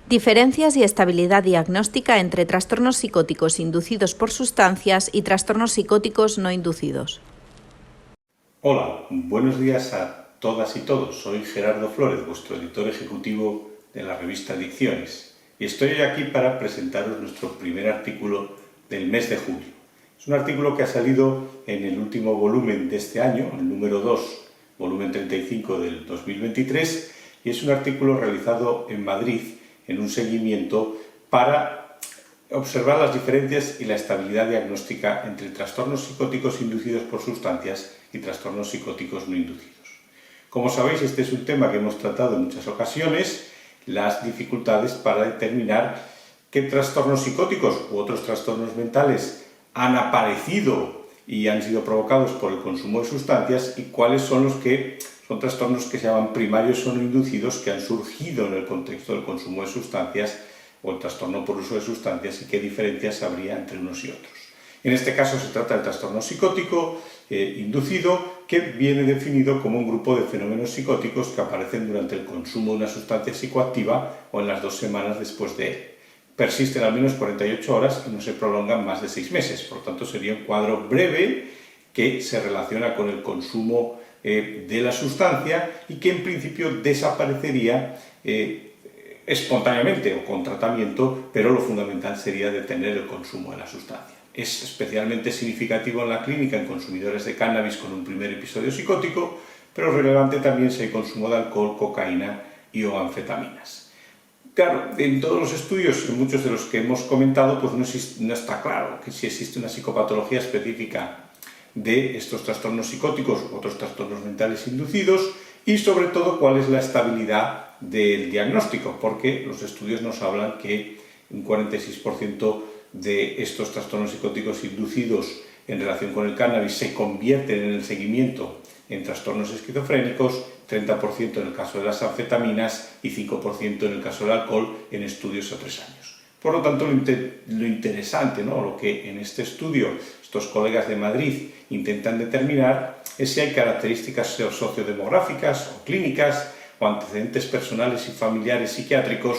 Diferencias y estabilidad diagnóstica entre trastornos psicóticos inducidos por sustancias y trastornos psicóticos no inducidos. Hola, buenos días a todas y todos. Soy Gerardo Flórez, vuestro editor ejecutivo de la revista Adicciones, y estoy hoy aquí para presentaros nuestro primer artículo del mes de julio. Es un artículo que ha salido en el último volumen de este año, el número 2, volumen 35 del 2023, y es un artículo realizado en Madrid en un seguimiento para observar las diferencias y la estabilidad diagnóstica entre trastornos psicóticos inducidos por sustancias y trastornos psicóticos no inducidos. Como sabéis, este es un tema que hemos tratado en muchas ocasiones, las dificultades para determinar qué trastornos psicóticos u otros trastornos mentales han aparecido y han sido provocados por el consumo de sustancias y cuáles son los que son trastornos que se llaman primarios o no inducidos, que han surgido en el contexto del consumo de sustancias o el trastorno por uso de sustancias, y qué diferencias habría entre unos y otros. En este caso se trata del trastorno psicótico inducido, que viene definido como un grupo de fenómenos psicóticos que aparecen durante el consumo de una sustancia psicoactiva o en las 2 semanas después de él. Persisten al menos 48 horas y no se prolongan más de 6 meses. Por lo tanto, sería un cuadro breve que se relaciona con el consumo de la sustancia y que en principio desaparecería espontáneamente o con tratamiento, pero lo fundamental sería detener el consumo de la sustancia. Es especialmente significativo en la clínica en consumidores de cannabis con un primer episodio psicótico, pero relevante también si hay consumo de alcohol, cocaína y o anfetaminas. Claro, en todos los estudios, en muchos de los que hemos comentado, pues no está claro que si existe una psicopatología específica de estos trastornos psicóticos u otros trastornos mentales inducidos, y sobre todo cuál es la estabilidad del diagnóstico, porque los estudios nos hablan que un 46% de estos trastornos psicóticos inducidos en relación con el cannabis se convierten en el seguimiento en trastornos esquizofrénicos, 30% en el caso de las anfetaminas y 5% en el caso del alcohol en estudios a 3 años. Por lo tanto, lo interesante, ¿no?, lo que en este estudio estos colegas de Madrid intentan determinar es si hay características sociodemográficas o clínicas o antecedentes personales y familiares psiquiátricos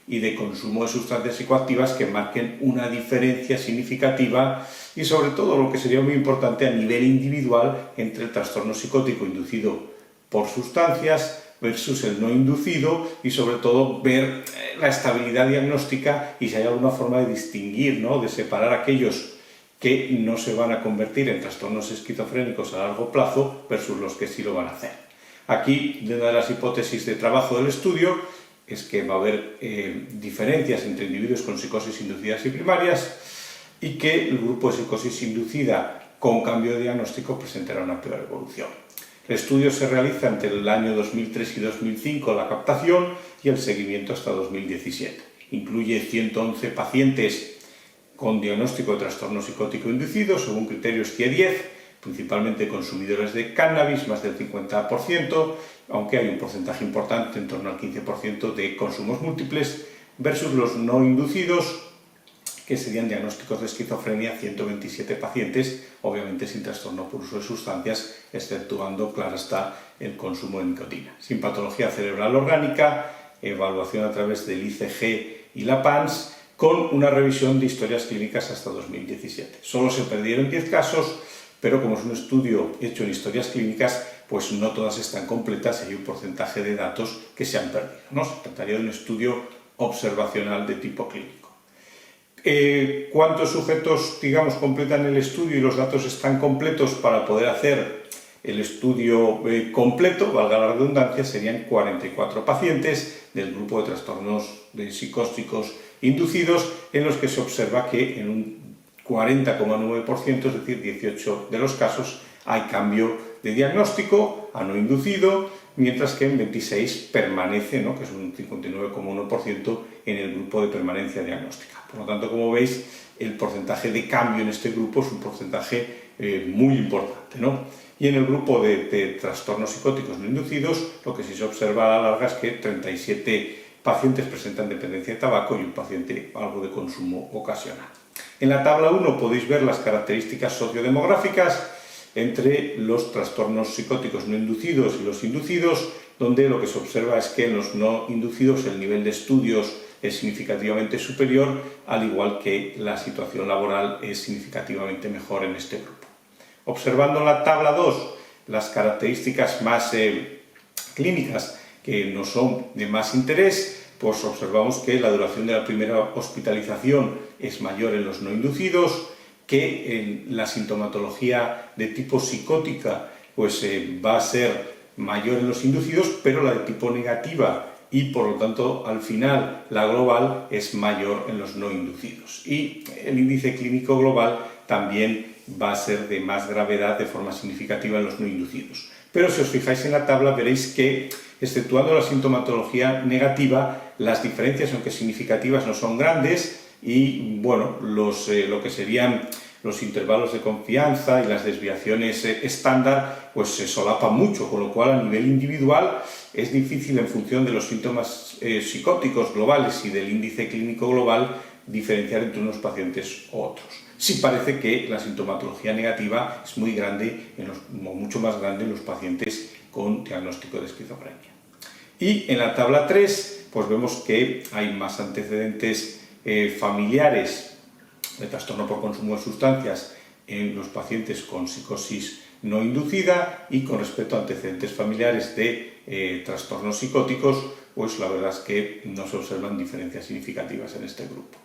y de consumo de sustancias psicoactivas que marquen una diferencia significativa y, sobre todo, lo que sería muy importante a nivel individual entre el trastorno psicótico inducido por sustancias versus el no inducido, y sobre todo ver la estabilidad diagnóstica y si hay alguna forma de distinguir, ¿no?, de separar aquellos que no se van a convertir en trastornos esquizofrénicos a largo plazo versus los que sí lo van a hacer. Aquí, una de las hipótesis de trabajo del estudio es que va a haber diferencias entre individuos con psicosis inducidas y primarias, y que el grupo de psicosis inducida con cambio de diagnóstico presentará una peor evolución. El estudio se realiza entre el año 2003 y 2005, la captación, y el seguimiento hasta 2017. Incluye 111 pacientes con diagnóstico de trastorno psicótico inducido según criterios CIE-10, principalmente consumidores de cannabis, más del 50%, aunque hay un porcentaje importante, en torno al 15%, de consumos múltiples, versus los no inducidos, que serían diagnósticos de esquizofrenia, 127 pacientes, obviamente sin trastorno por uso de sustancias, exceptuando, claro está, el consumo de nicotina. Sin patología cerebral orgánica, evaluación a través del ICG y la PANSS, con una revisión de historias clínicas hasta 2017. Solo se perdieron 10 casos, pero como es un estudio hecho en historias clínicas, pues no todas están completas y hay un porcentaje de datos que se han perdido, ¿no? Se trataría de un estudio observacional de tipo clínico. ¿Cuántos sujetos, digamos, completan el estudio y los datos están completos para poder hacer el estudio completo? Valga la redundancia, serían 44 pacientes del grupo de trastornos psicóticos inducidos, en los que se observa que en un 40,9%, es decir, 18 de los casos, hay cambio de diagnóstico a no inducido, mientras que en 26 permanece, ¿no?, que es un 59,1% en el grupo de permanencia diagnóstica. Por lo tanto, como veis, el porcentaje de cambio en este grupo es un porcentaje muy importante, ¿no? Y en el grupo de trastornos psicóticos no inducidos, lo que sí se observa a la larga es que 37 pacientes presentan dependencia de tabaco y un paciente algo de consumo ocasional. En la tabla 1 podéis ver las características sociodemográficas entre los trastornos psicóticos no inducidos y los inducidos, donde lo que se observa es que en los no inducidos el nivel de estudios es significativamente superior, al igual que la situación laboral es significativamente mejor en este grupo. Observando en la tabla 2 las características más clínicas que nos son de más interés, pues observamos que la duración de la primera hospitalización es mayor en los no inducidos, que en la sintomatología de tipo psicótica pues, va a ser mayor en los inducidos, pero la de tipo negativa y por lo tanto al final la global es mayor en los no inducidos. Y el índice clínico global también va a ser de más gravedad de forma significativa en los no inducidos. Pero si os fijáis en la tabla veréis que, exceptuando la sintomatología negativa, las diferencias, aunque significativas, no son grandes y bueno, lo que serían los intervalos de confianza y las desviaciones estándar pues se solapan mucho, con lo cual a nivel individual es difícil en función de los síntomas psicóticos globales y del índice clínico global diferenciar entre unos pacientes u otros. Sí parece que la sintomatología negativa es muy grande, mucho más grande en los pacientes con diagnóstico de esquizofrenia. Y en la tabla 3 pues vemos que hay más antecedentes familiares de trastorno por consumo de sustancias en los pacientes con psicosis no inducida y con respecto a antecedentes familiares de trastornos psicóticos, pues la verdad es que no se observan diferencias significativas en este grupo.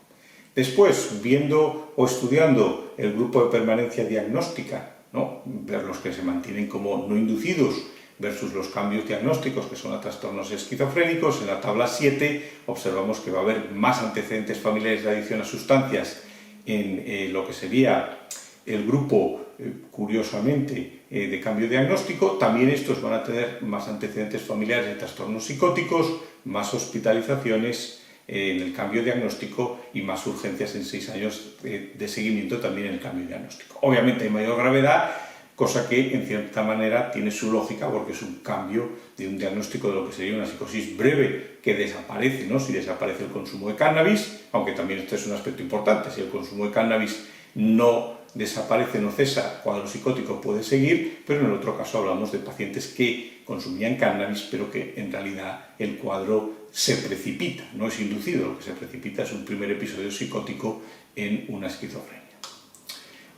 Después, viendo o estudiando el grupo de permanencia diagnóstica, ¿no? Ver los que se mantienen como no inducidos versus los cambios diagnósticos que son a trastornos esquizofrénicos, en la tabla 7 observamos que va a haber más antecedentes familiares de adicción a sustancias en lo que sería el grupo, curiosamente, de cambio diagnóstico. También estos van a tener más antecedentes familiares de trastornos psicóticos, más hospitalizaciones en el cambio diagnóstico y más urgencias en 6 años de seguimiento también en el cambio diagnóstico. Obviamente hay mayor gravedad, cosa que en cierta manera tiene su lógica porque es un cambio de un diagnóstico de lo que sería una psicosis breve que desaparece, ¿no? Si desaparece el consumo de cannabis, aunque también este es un aspecto importante, si el consumo de cannabis no desaparece, no cesa, cuadro psicótico puede seguir, pero en el otro caso hablamos de pacientes que consumían cannabis, pero que en realidad el cuadro se precipita, no es inducido, lo que se precipita es un primer episodio psicótico en una esquizofrenia.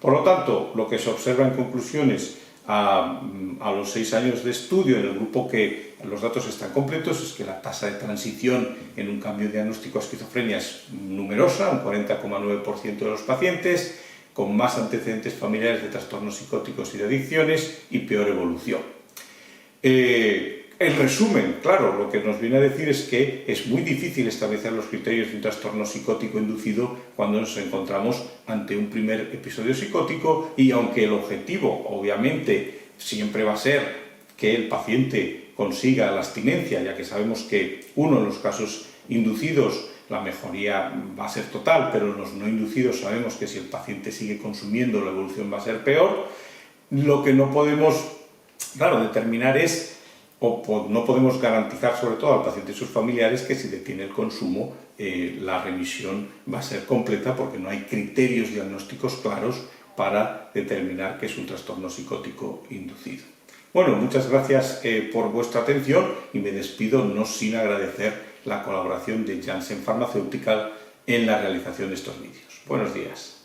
Por lo tanto, lo que se observa en conclusiones a los 6 años de estudio en el grupo que los datos están completos es que la tasa de transición en un cambio diagnóstico a esquizofrenia es numerosa, un 40,9% de los pacientes, con más antecedentes familiares de trastornos psicóticos y de adicciones y peor evolución. El resumen, claro, lo que nos viene a decir es que es muy difícil establecer los criterios de un trastorno psicótico inducido cuando nos encontramos ante un primer episodio psicótico y aunque el objetivo, obviamente, siempre va a ser que el paciente consiga la abstinencia, ya que sabemos que en los casos inducidos la mejoría va a ser total, pero en los no inducidos sabemos que si el paciente sigue consumiendo la evolución va a ser peor. Lo que no podemos, claro, determinar es o no podemos garantizar, sobre todo al paciente y sus familiares, que si detiene el consumo la remisión va a ser completa porque no hay criterios diagnósticos claros para determinar que es un trastorno psicótico inducido. Bueno, muchas gracias por vuestra atención y me despido no sin agradecer la colaboración de Janssen Pharmaceutical en la realización de estos vídeos. Buenos días.